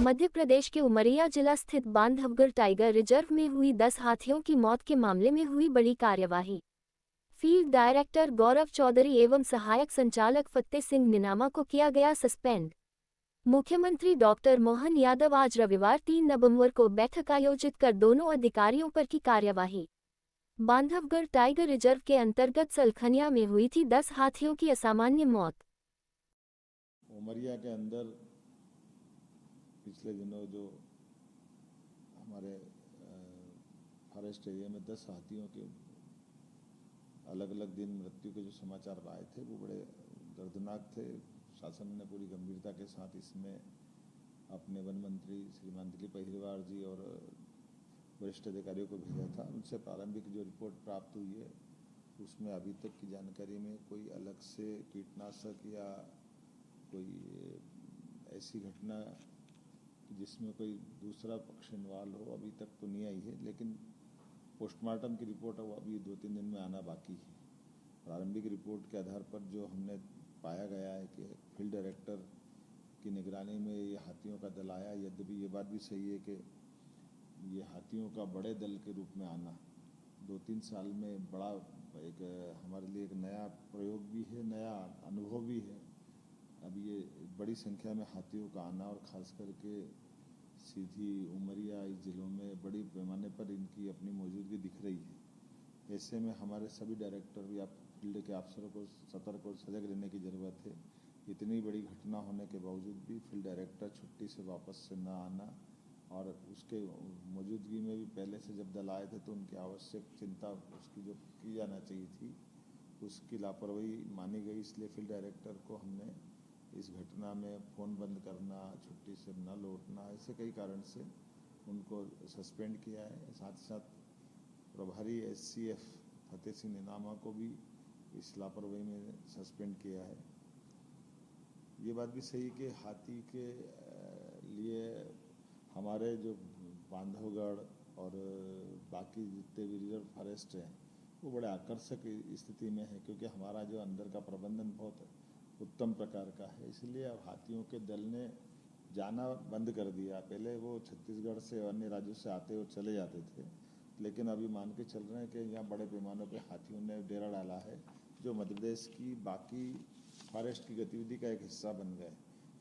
मध्य प्रदेश के उमरिया जिला स्थित बांधवगढ़ टाइगर रिजर्व में हुई 10 हाथियों की मौत के मामले में हुई बड़ी कार्यवाही। फील्ड डायरेक्टर गौरव चौधरी एवं सहायक संचालक फतेह सिंह निनामा को किया गया सस्पेंड। मुख्यमंत्री डॉक्टर मोहन यादव आज रविवार 3 नवंबर को बैठक आयोजित कर दोनों अधिकारियों पर की कार्यवाही। बांधवगढ़ टाइगर रिजर्व के अंतर्गत सलखनिया में हुई थी 10 हाथियों की असामान्य मौत। उमरिया के अंदर पिछले दिनों जो हमारे फॉरेस्ट एरिया में 10 हाथियों के अलग अलग दिन मृत्यु के जो समाचार आए थे वो बड़े दर्दनाक थे। शासन ने पूरी गंभीरता के साथ इसमें अपने वन मंत्री श्रीमान दिलीप अहिरवार जी और वरिष्ठ अधिकारियों को भेजा था। उनसे प्रारंभिक जो रिपोर्ट प्राप्त हुई है उसमें अभी तक की जानकारी में कोई अलग से कीटनाशक या कोई ऐसी घटना जिसमें कोई दूसरा पक्ष इन्वॉल्व हो अभी तक तो नहीं आई है, लेकिन पोस्टमार्टम की रिपोर्ट अब अभी 2-3 दिन में आना बाकी है। प्रारंभिक रिपोर्ट के आधार पर जो हमने पाया गया है कि फील्ड डायरेक्टर की निगरानी में ये हाथियों का दल आया। यद्यपि ये बात भी सही है कि ये हाथियों का बड़े दल के रूप में आना 2-3 साल में बड़ा एक हमारे लिए एक नया प्रयोग भी है, नया अनुभव भी है। अब ये बड़ी संख्या में हाथियों का आना और ख़ास करके सीधी उमरिया इस जिलों में बड़ी पैमाने पर इनकी अपनी मौजूदगी दिख रही है। ऐसे में हमारे सभी डायरेक्टर या फील्ड के अफसरों को सतर्क और सजग रहने की ज़रूरत है। इतनी बड़ी घटना होने के बावजूद भी फील्ड डायरेक्टर छुट्टी से वापस से न आना और उसके मौजूदगी में भी पहले से जब दल आए थे तो उनकी आवश्यक चिंता उसकी जो की जाना चाहिए थी उसकी लापरवाही मानी गई। इसलिए फील्ड डायरेक्टर को हमने इस घटना में फ़ोन बंद करना, छुट्टी से न लौटना, ऐसे कई कारण से उनको सस्पेंड किया है। साथ ही साथ प्रभारी SCF फतेह सिंह निनामा को भी इस लापरवाही में सस्पेंड किया है। ये बात भी सही कि हाथी के लिए हमारे जो बांधवगढ़ और बाकी जितने भी रिजर्व फॉरेस्ट हैं वो बड़े आकर्षक स्थिति में है, क्योंकि हमारा जो अंदर का प्रबंधन बहुत उत्तम प्रकार का है। इसलिए अब हाथियों के दल ने जाना बंद कर दिया। पहले वो छत्तीसगढ़ से अन्य राज्यों से आते और चले जाते थे, लेकिन अभी मान के चल रहे हैं कि यहाँ बड़े पैमानों पे हाथियों ने डेरा डाला है जो मध्य प्रदेश की बाकी फॉरेस्ट की गतिविधि का एक हिस्सा बन गए।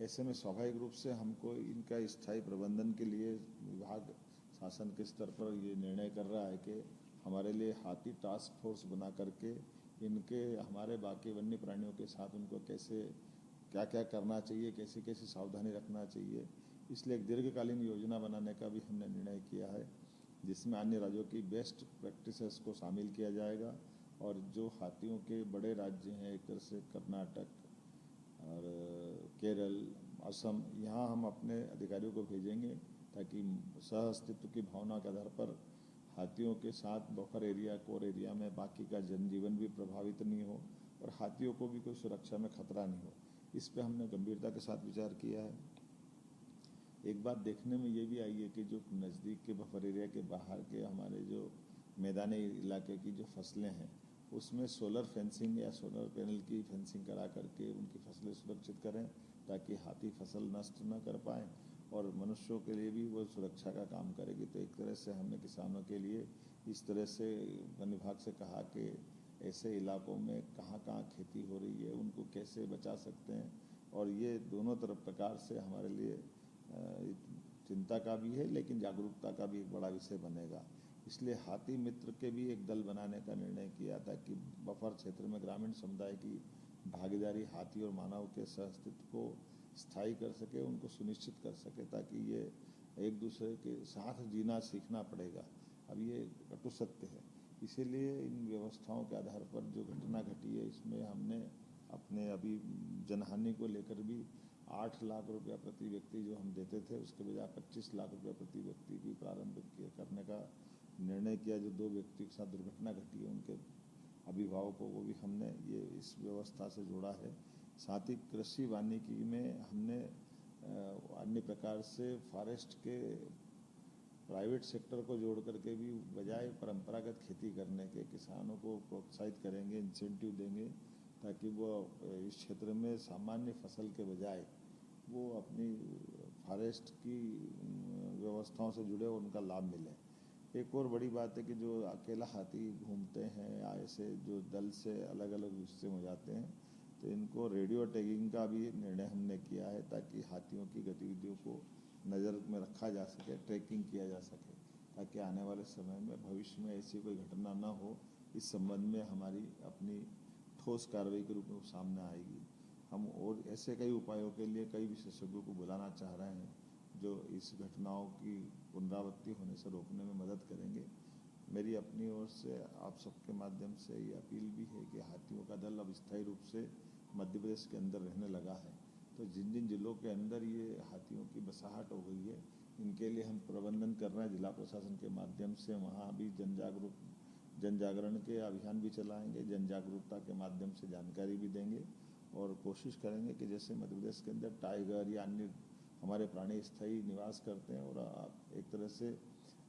ऐसे में स्वाभाविक रूप से हमको इनका स्थायी प्रबंधन के लिए विभाग शासन के स्तर पर ये निर्णय कर रहा है कि हमारे लिए हाथी टास्क फोर्स बना करके इनके हमारे बाकी वन्य प्राणियों के साथ उनको कैसे क्या क्या करना चाहिए, कैसे कैसे सावधानी रखना चाहिए, इसलिए एक दीर्घकालीन योजना बनाने का भी हमने निर्णय किया है, जिसमें अन्य राज्यों की बेस्ट प्रैक्टिसेस को शामिल किया जाएगा। और जो हाथियों के बड़े राज्य हैं एक तरह से कर्नाटक और केरल, असम, यहाँ हम अपने अधिकारियों को भेजेंगे ताकि सह अस्तित्व की भावना के आधार पर हाथियों के साथ बफर एरिया, कोर एरिया में बाकी का जनजीवन भी प्रभावित नहीं हो और हाथियों को भी कोई सुरक्षा में खतरा नहीं हो। इस पे हमने गंभीरता के साथ विचार किया है। एक बात देखने में ये भी आई है कि जो नज़दीक के बफर एरिया के बाहर के हमारे जो मैदानी इलाके की जो फसलें हैं उसमें सोलर फेंसिंग या सोलर पैनल की फेंसिंग करा करके उनकी फसलें सुरक्षित करें ताकि हाथी फसल नष्ट न कर पाएँ और मनुष्यों के लिए भी वो सुरक्षा का काम करेगी। तो एक तरह से हमने किसानों के लिए इस तरह से वन विभाग से कहा कि ऐसे इलाकों में कहाँ कहाँ खेती हो रही है उनको कैसे बचा सकते हैं, और ये दोनों तरफ प्रकार से हमारे लिए चिंता का भी है लेकिन जागरूकता का भी एक बड़ा विषय बनेगा। इसलिए हाथी मित्र के भी एक दल बनाने का निर्णय किया था कि बफर क्षेत्र में ग्रामीण समुदाय की भागीदारी हाथी और मानव के सहअस्तित्व को स्थायी कर सके, उनको सुनिश्चित कर सके ताकि ये एक दूसरे के साथ जीना सीखना पड़ेगा। अब ये कटु सत्य है। इसीलिए इन व्यवस्थाओं के आधार पर जो घटना घटी है इसमें हमने अपने अभी जनहानि को लेकर भी 8 लाख रुपया प्रति व्यक्ति जो हम देते थे उसके बजाय 25 लाख रुपया प्रति व्यक्ति की प्रारंभ करने का निर्णय किया। जो 2 व्यक्ति के साथ दुर्घटना घटी है उनके अभिभावकों को भी हमने ये इस व्यवस्था से जोड़ा है। साथ ही कृषि वानिकी में हमने अन्य प्रकार से फॉरेस्ट के प्राइवेट सेक्टर को जोड़ करके भी बजाय परंपरागत खेती करने के किसानों को प्रोत्साहित करेंगे, इंसेंटिव देंगे ताकि वो इस क्षेत्र में सामान्य फसल के बजाय वो अपनी फॉरेस्ट की व्यवस्थाओं से जुड़े और उनका लाभ मिले। एक और बड़ी बात है कि जो अकेला हाथी घूमते हैं या ऐसे जो दल से अलग अलग हिस्से हो जाते हैं, तो इनको रेडियो टैगिंग का भी निर्णय हमने किया है ताकि हाथियों की गतिविधियों को नज़र में रखा जा सके, ट्रैकिंग किया जा सके, ताकि आने वाले समय में भविष्य में ऐसी कोई घटना ना हो। इस संबंध में हमारी अपनी ठोस कार्रवाई के रूप में सामने आएगी। हम और ऐसे कई उपायों के लिए कई विशेषज्ञों को बुलाना चाह रहे हैं जो इस घटनाओं की पुनरावृत्ति होने से रोकने में मदद करेंगे। मेरी अपनी ओर से आप सबके माध्यम से ये अपील भी है कि हाथियों का दल अब स्थायी रूप से मध्य प्रदेश के अंदर रहने लगा है, तो जिन जिन जिलों के अंदर ये हाथियों की बसाहट हो गई है, इनके लिए हम प्रबंधन कर रहे हैं। जिला प्रशासन के माध्यम से वहाँ भी जन जागरण के अभियान भी चलाएंगे, जन जागरूकता के माध्यम से जानकारी भी देंगे और कोशिश करेंगे कि जैसे मध्य प्रदेश के अंदर टाइगर या अन्य हमारे प्राणी स्थायी निवास करते हैं और एक तरह से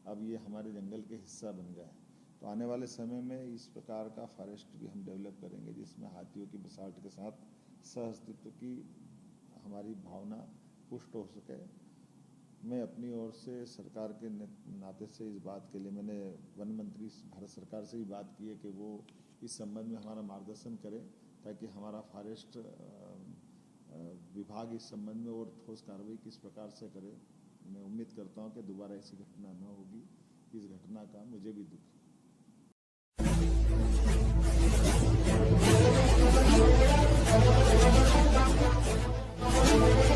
अब ये हमारे जंगल के हिस्सा बन गया है, तो आने वाले समय में इस प्रकार का फॉरेस्ट भी हम डेवलप करेंगे जिसमें हाथियों की बसाहट के साथ सह अस्तित्व की हमारी भावना पुष्ट हो सके। मैं अपनी ओर से सरकार के नाते से इस बात के लिए मैंने वन मंत्री भारत सरकार से भी बात की है कि वो इस संबंध में हमारा मार्गदर्शन करें ताकि हमारा फॉरेस्ट विभाग इस संबंध में और ठोस कार्रवाई किस प्रकार से करे। मैं उम्मीद करता हूं कि दोबारा ऐसी घटना न होगी। इस घटना का मुझे भी दुख है।